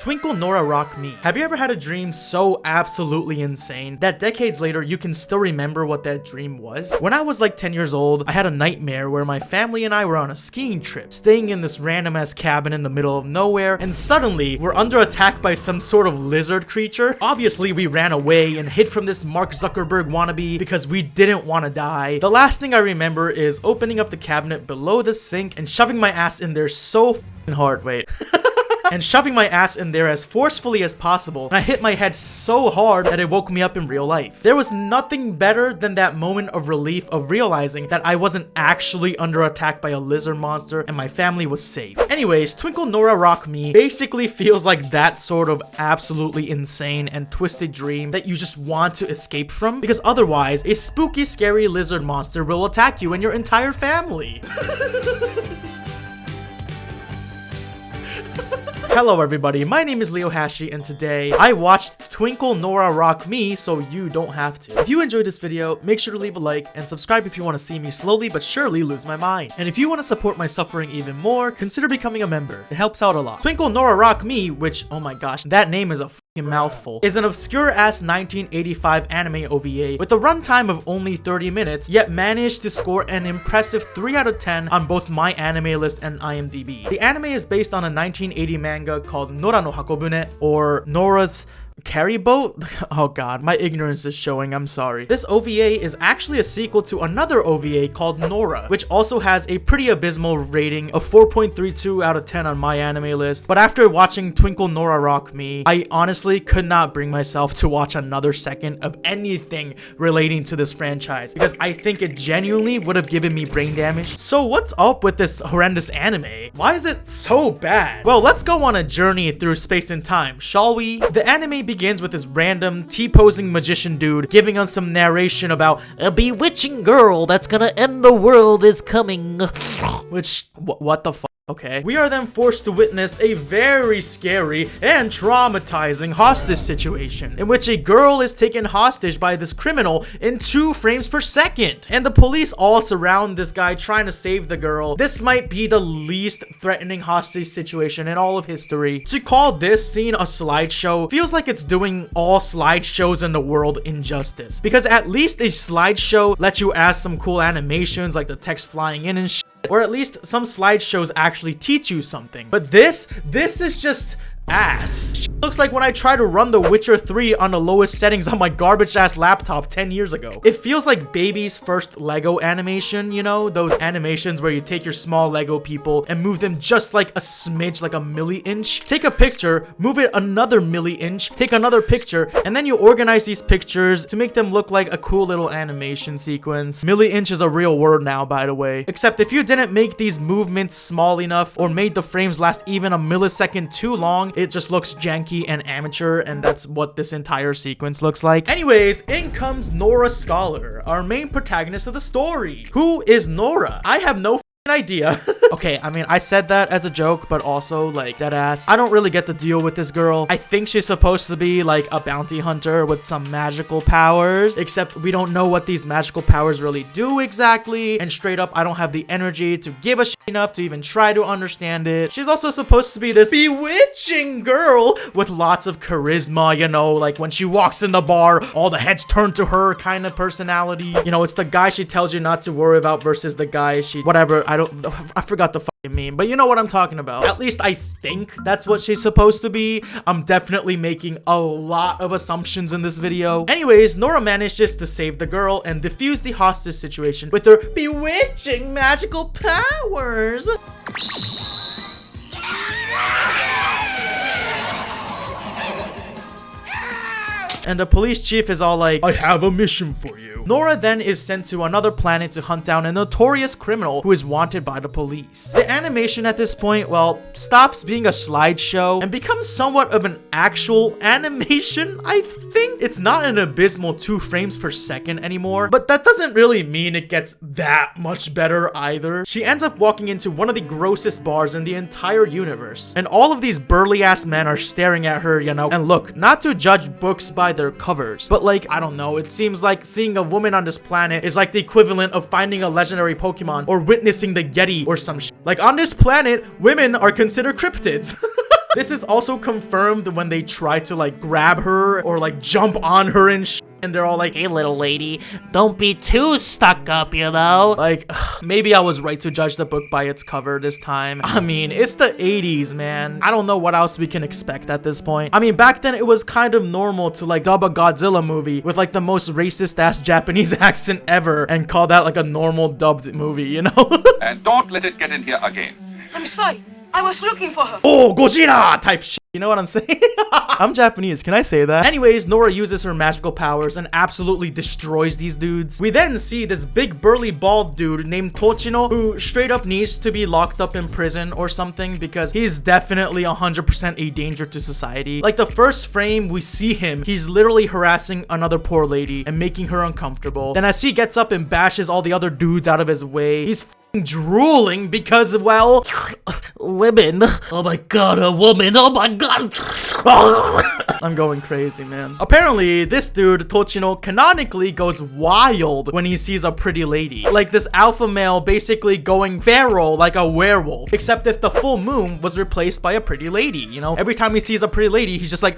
Twinkle Nora Rock Me. Have you ever had a dream so absolutely insane that decades later you can still remember what that dream was? When I was like 10 years old, I had a nightmare where my family and I were on a skiing trip, staying in this random ass cabin in the middle of nowhere, and suddenly we're under attack by some sort of lizard creature. Obviously we ran away and hid from this Mark Zuckerberg wannabe because we didn't want to die. The last thing I remember is opening up the cabinet below the sink and shoving my ass in there so hard. Wait. And shoving my ass in there as forcefully as possible, and I hit my head so hard that it woke me up in real life. There was nothing better than that moment of relief of realizing that I wasn't actually under attack by a lizard monster and my family was safe. Anyways, Twinkle Nora Rock Me basically feels like that sort of absolutely insane and twisted dream that you just want to escape from, because otherwise a spooky scary lizard monster will attack you and your entire family. Hello everybody, my name is Leo Hashi, and today I watched Twinkle Nora Rock Me so you don't have to. If you enjoyed this video, make sure to leave a like and subscribe if you want to see me slowly but surely lose my mind. And if you want to support my suffering even more, consider becoming a member. It helps out a lot. Twinkle Nora Rock Me, which, oh my gosh, that name is a mouthful, is an obscure ass 1985 anime OVA with a runtime of only 30 minutes, yet managed to score an impressive 3 out of 10 on both my anime list and IMDb. The anime is based on a 1980 manga called Nora no Hakobune, or Nora's Carry Boat? Oh god, my ignorance is showing, I'm sorry. This OVA is actually a sequel to another OVA called Nora, which also has a pretty abysmal rating of 4.32 out of 10 on my anime list. But after watching Twinkle Nora Rock Me, I honestly could not bring myself to watch another second of anything relating to this franchise, because I think it genuinely would have given me brain damage. So what's up with this horrendous anime? Why is it so bad? Well, let's go on a journey through space and time, shall we? The anime begins with this random T-posing magician dude giving us some narration about a bewitching girl that's gonna end the world is coming. Which, what the fuck? Okay. We are then forced to witness a very scary and traumatizing hostage situation in which a girl is taken hostage by this criminal in 2 frames per second. And the police all surround this guy trying to save the girl. This might be the least threatening hostage situation in all of history. To call this scene a slideshow feels like it's doing all slideshows in the world injustice. Because at least a slideshow lets you add some cool animations like the text flying in and shit. Or at least some slideshows actually teach you something. But this is just ass. Looks like when I tried to run The Witcher 3 on the lowest settings on my garbage ass laptop 10 years ago. It feels like baby's first Lego animation, you know? Those animations where you take your small Lego people and move them just like a smidge, like a milli-inch. Take a picture, move it another milli-inch, take another picture, and then you organize these pictures to make them look like a cool little animation sequence. Milli-inch is a real word now, by the way. Except if you didn't make these movements small enough or made the frames last even a millisecond too long, it just looks janky and amateur, and that's what this entire sequence looks like. Anyways, in comes Nora Scholar, our main protagonist of the story. Who is Nora? I have no idea. Okay, I mean, I said that as a joke, but also like dead ass. I don't really get the deal with this girl. I think she's supposed to be like a bounty hunter with some magical powers, except we don't know what these magical powers really do exactly. And straight up, I don't have the energy to give a shit enough to even try to understand it. She's also supposed to be this bewitching girl with lots of charisma, you know, like when she walks in the bar, all the heads turn to her kind of personality. You know, it's the guy she tells you not to worry about versus the guy she, whatever, I forgot the fucking meme, but you know what I'm talking about. At least I think that's what she's supposed to be. I'm definitely making a lot of assumptions in this video. Anyways, Nora manages to save the girl and defuse the hostage situation with her bewitching magical powers. And the police chief is all like, I have a mission for you. Nora then is sent to another planet to hunt down a notorious criminal who is wanted by the police. The animation at this point, well, stops being a slideshow and becomes somewhat of an actual animation, I think. It's not an abysmal 2 frames per second anymore, but that doesn't really mean it gets that much better either. She ends up walking into one of the grossest bars in the entire universe, and all of these burly ass men are staring at her, you know. And look, not to judge books by their covers, but like, I don't know, it seems like seeing a woman on this planet is like the equivalent of finding a legendary Pokemon or witnessing the Yeti or some shit. Like, on this planet, women are considered cryptids. This is also confirmed when they try to like grab her or like jump on her and and they're all like, hey little lady, don't be too stuck up, you know? Like, maybe I was right to judge the book by its cover this time. I mean, it's the 80s, man. I don't know what else we can expect at this point. I mean, back then it was kind of normal to like dub a Godzilla movie with like the most racist ass Japanese accent ever and call that like a normal dubbed movie, you know? And don't let it get in here again. I'm sorry. I was looking for her. Oh, Gojira type shit. You know what I'm saying? I'm Japanese. Can I say that? Anyways, Nora uses her magical powers and absolutely destroys these dudes. We then see this big burly bald dude named Tochino who straight up needs to be locked up in prison or something because he's definitely 100% a danger to society. Like the first frame we see him, he's literally harassing another poor lady and making her uncomfortable. Then as he gets up and bashes all the other dudes out of his way, he's drooling because, well, women. Oh my god, a woman. Oh my god. I'm going crazy, man. Apparently, this dude, Tochino, canonically goes wild when he sees a pretty lady. Like this alpha male basically going feral like a werewolf. Except if the full moon was replaced by a pretty lady, you know? Every time he sees a pretty lady, he's just like,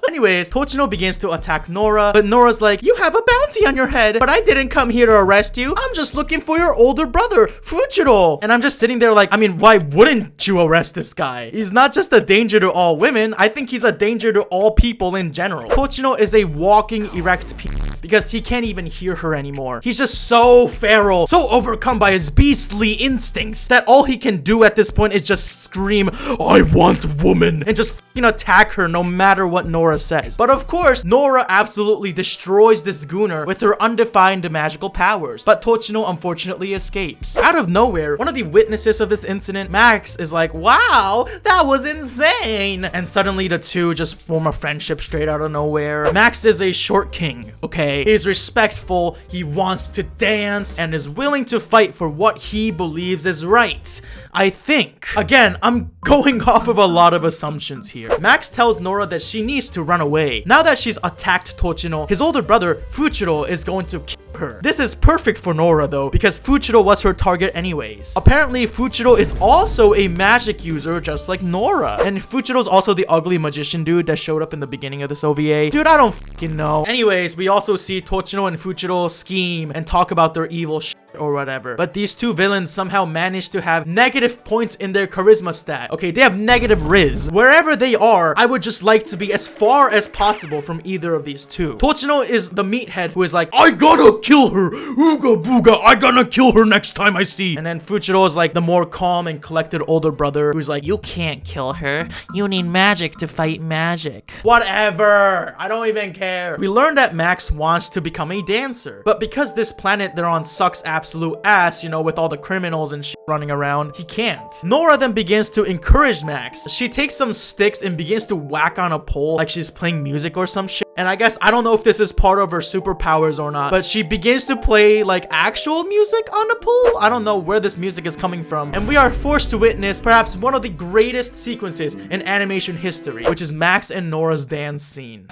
anyways, Tochino begins to attack Nora, but Nora's like, you have a bounty on your head, but I didn't come here to arrest you. I'm just looking for your older brother, Fuchiro. And I'm just sitting there like, I mean, why wouldn't you arrest this guy? He's not just a danger to all women. I think he's a danger to all people in general. Tochino is a walking erect penis because he can't even hear her anymore. He's just so feral, so overcome by his beastly instincts that all he can do at this point is just scream, I want woman, and just fucking attack her no matter what Nora says. But of course, Nora absolutely destroys this gooner with her undefined magical powers, but Tochino unfortunately escapes. Out of nowhere, one of the witnesses of this incident, Max, is like, wow, that was insane, and suddenly the two just form a friendship straight out of nowhere. Max is a short king, okay? He's respectful, he wants to dance, and is willing to fight for what he believes is right. I think. Again, I'm going off of a lot of assumptions here. Max tells Nora that she needs to run away. Now that she's attacked Tochino, his older brother, Fuchiro, is going to kill her. This is perfect for Nora though, because Fuchiro was her target anyways. Apparently, Fuchiro is also a magic user just like Nora. And Fuchiro's also the ugly magician dude that showed up in the beginning of this OVA. Dude, I don't fucking know. Anyways, we also see Tochino and Fuchiro scheme and talk about their evil shit or whatever. But these two villains somehow manage to have negative points in their charisma stat. Okay, they have negative riz. Wherever they are, I would just like to be as far as possible from either of these two. Tochino is the meathead who is like, I gotta kill her. Ooga booga, I gonna kill her next time I see. And then Fuchiro is like the more calm and collected older brother who's like, you can't kill her. You need magic to fight magic. Whatever. I don't even care. We learned that Max wants to become a dancer, but because this planet they're on sucks absolute ass, you know, with all the criminals and shit running around, he can't. Nora then begins to encourage Max. She takes some sticks and begins to whack on a pole like she's playing music or some shit. And I guess I don't know if this is part of her superpowers or not, but she begins to play like actual music on the pole. I don't know where this music is coming from. And we are forced to witness perhaps one of the greatest sequences in animation history, which is Max and Nora's dance scene.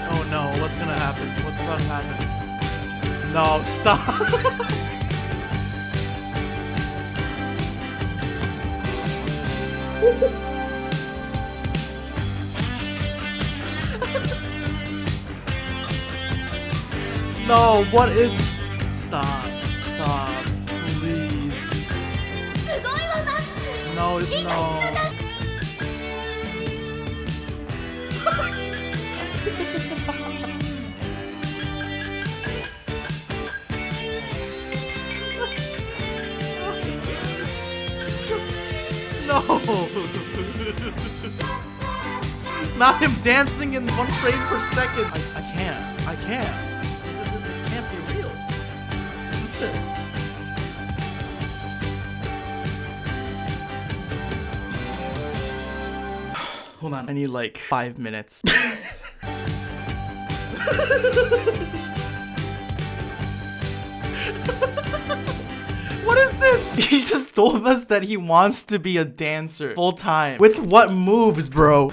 Oh no, what's gonna happen? What's about to happen? No, stop. No, what is... Stop, please. No, no. No! Not him dancing in 1 frame per second. I can't. This can't be real. This is it. Hold on, I need like 5 minutes. What is this? He just told us that he wants to be a dancer full time. With what moves, bro?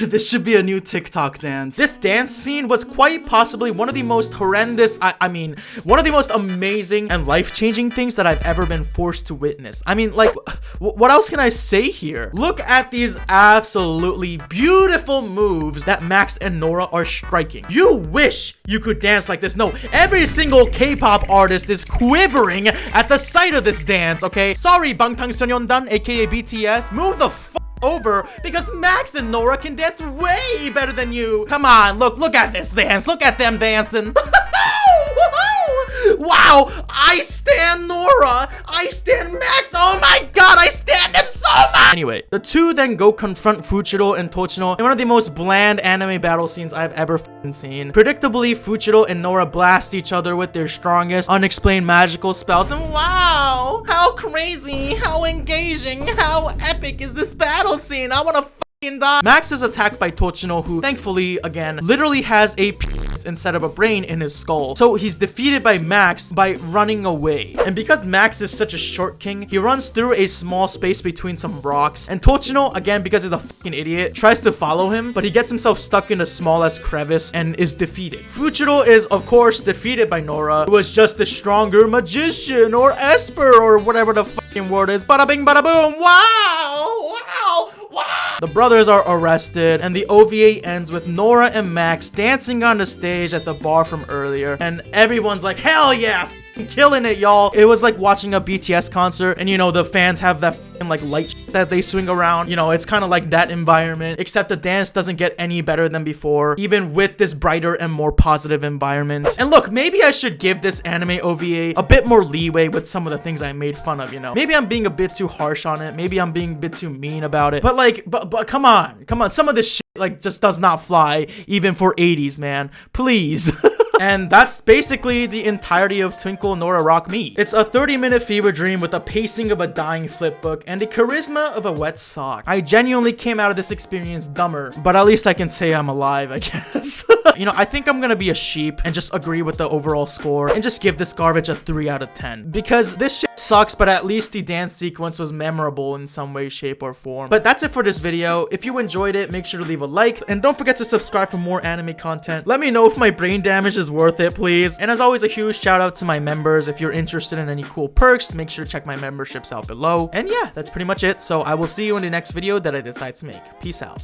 This should be a new TikTok dance. This dance scene was quite possibly one of the most horrendous, I mean, one of the most amazing and life-changing things that I've ever been forced to witness. I mean, like, what else can I say here? Look at these absolutely beautiful moves that Max and Nora are striking. You wish you could dance like this. No, every single K-pop artist is quivering at the sight of this dance, okay? Sorry, Bangtanso년dan, aka BTS. Move the f over because Max and Nora can dance way better than you. Come on, look at this dance. Look at them dancing. Wow, I stan Nora. I stan Max. Oh my god, I stan them so much. Anyway, the two then go confront Fuchiro and Tochino in one of the most bland anime battle scenes I've ever seen. Predictably, Fuchiro and Nora blast each other with their strongest unexplained magical spells, and wow, how crazy, how engaging, how epic is this battle scene. I wanna die. Max is attacked by Tochino, who thankfully, again, literally has a penis instead of a brain in his skull. So he's defeated by Max by running away. And because Max is such a short king, he runs through a small space between some rocks. And Tochino, again, because he's a fucking idiot, tries to follow him, but he gets himself stuck in the smallest crevice and is defeated. Fuchiro is, of course, defeated by Nora, who was just a stronger magician or esper or whatever the fucking word is. Bada bing, bada boom. Wow! Wow! The brothers are arrested, and the OVA ends with Nora and Max dancing on the stage at the bar from earlier, and everyone's like, hell yeah, killing it, y'all. It was like watching a BTS concert, and you know, the fans have that like light that they swing around. You know, it's kind of like that environment, except the dance doesn't get any better than before, even with this brighter and more positive environment. And look, maybe I should give this anime OVA a bit more leeway with some of the things I made fun of, you know. Maybe I'm being a bit too harsh on it. Maybe I'm being a bit too mean about it. But like, but come on. Some of this shit like just does not fly, even for 80s, man. Please. And that's basically the entirety of Twinkle Nora Rock Me. It's a 30-minute fever dream with the pacing of a dying flip book and the charisma of a wet sock. I genuinely came out of this experience dumber, but at least I can say I'm alive, I guess. You know, I think I'm gonna be a sheep and just agree with the overall score and just give this garbage a 3 out of 10. Because this shit sucks, but at least the dance sequence was memorable in some way, shape, or form. But that's it for this video. If you enjoyed it, make sure to leave a like, and don't forget to subscribe for more anime content. Let me know if my brain damage is worth it, please. And as always, a huge shout out to my members. If you're interested in any cool perks, make sure to check my memberships out below. And yeah, that's pretty much it. So I will see you in the next video that I decide to make. Peace out.